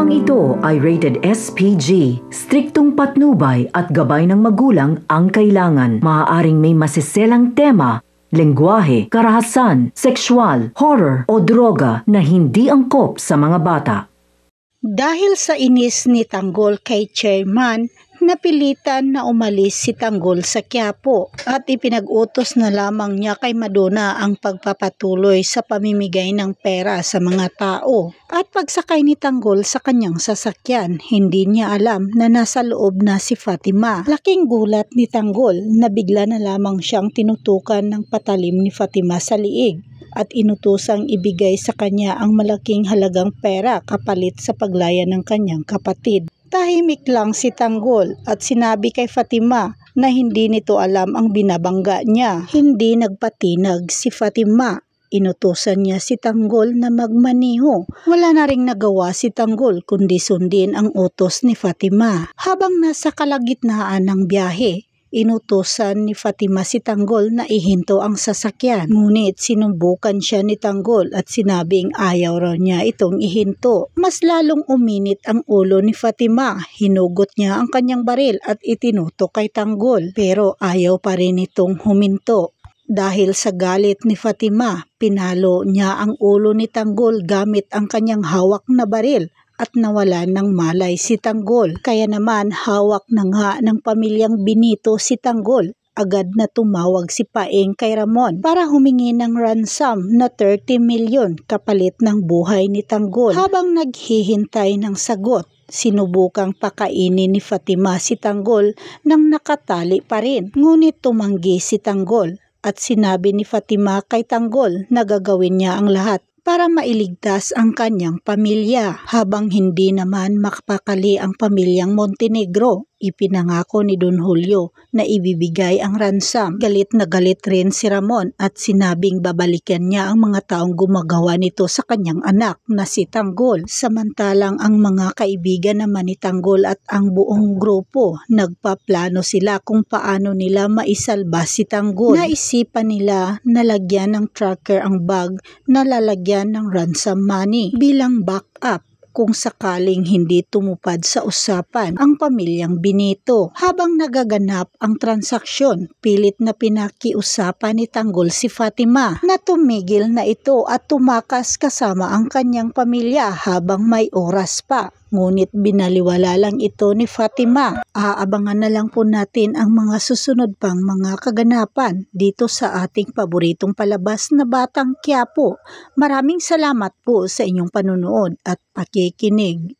Programang ito ay rated SPG. Striktong patnubay at gabay ng magulang ang kailangan. Maaaring may masiselang tema, lengguwahe, karahasan, sexual, horror o droga na hindi angkop sa mga bata. Dahil sa inis ni Tanggol kay Chairman, napilitan na umalis si Tanggol sa Quiapo at ipinag-utos na lamang niya kay Madonna ang pagpapatuloy sa pamimigay ng pera sa mga tao. At pagsakay ni Tanggol sa kanyang sasakyan, hindi niya alam na nasa loob na si Fatima. Laking gulat ni Tanggol na bigla na lamang siyang tinutukan ng patalim ni Fatima sa liig at inutusang ibigay sa kanya ang malaking halagang pera kapalit sa paglaya ng kanyang kapatid. Tahimik lang si Tanggol at sinabi kay Fatima na hindi nito alam ang binabangga niya. Hindi nagpatinag si Fatima. Inutusan niya si Tanggol na magmaniho. Wala na ring nagawa si Tanggol kundi sundin ang utos ni Fatima. Habang nasa kalagitnaan ng biyahe, inutusan ni Fatima si Tanggol na ihinto ang sasakyan. Ngunit sinubukan siya ni Tanggol at sinabing ayaw raw niya itong ihinto. Mas lalong uminit ang ulo ni Fatima. Hinugot niya ang kanyang baril at itinutok kay Tanggol. Pero ayaw pa rin itong huminto. Dahil sa galit ni Fatima, pinalo niya ang ulo ni Tanggol gamit ang kanyang hawak na baril. At nawala ng malay si Tanggol. Kaya naman hawak na nga ng pamilyang Benito si Tanggol. Agad na tumawag si Paeng kay Ramon para humingi ng ransom na 30 milyon kapalit ng buhay ni Tanggol. Habang naghihintay ng sagot, sinubukang pakainin ni Fatima si Tanggol nang nakatali pa rin. Ngunit tumanggi si Tanggol at sinabi ni Fatima kay Tanggol na gagawin niya ang lahat para mailigtas ang kanyang pamilya. Habang hindi naman makapakali ang pamilyang Montenegro, ipinangako ni Don Julio na ibibigay ang ransom. Galit na galit rin si Ramon at sinabing babalikan niya ang mga taong gumagawa nito sa kanyang anak na si Tanggol. Samantalang ang mga kaibigan naman ni Tanggol at ang buong grupo, nagpaplano sila kung paano nila maisalba si Tanggol. Naisipan nila na lagyan ng tracker ang bag na lalagyan ng ransom money bilang backup kung sakaling hindi tumupad sa usapan ang pamilyang Benito. Habang nagaganap ang transaksyon, pilit na pinakiusapan ni Tanggol si Fatima na tumigil na ito at tumakas kasama ang kanyang pamilya habang may oras pa. Ngunit binaliwala lang ito ni Fatima. Aabangan na lang po natin ang mga susunod pang mga kaganapan dito sa ating paboritong palabas na Batang Quiapo. Maraming salamat po sa inyong panunood at pakikinig.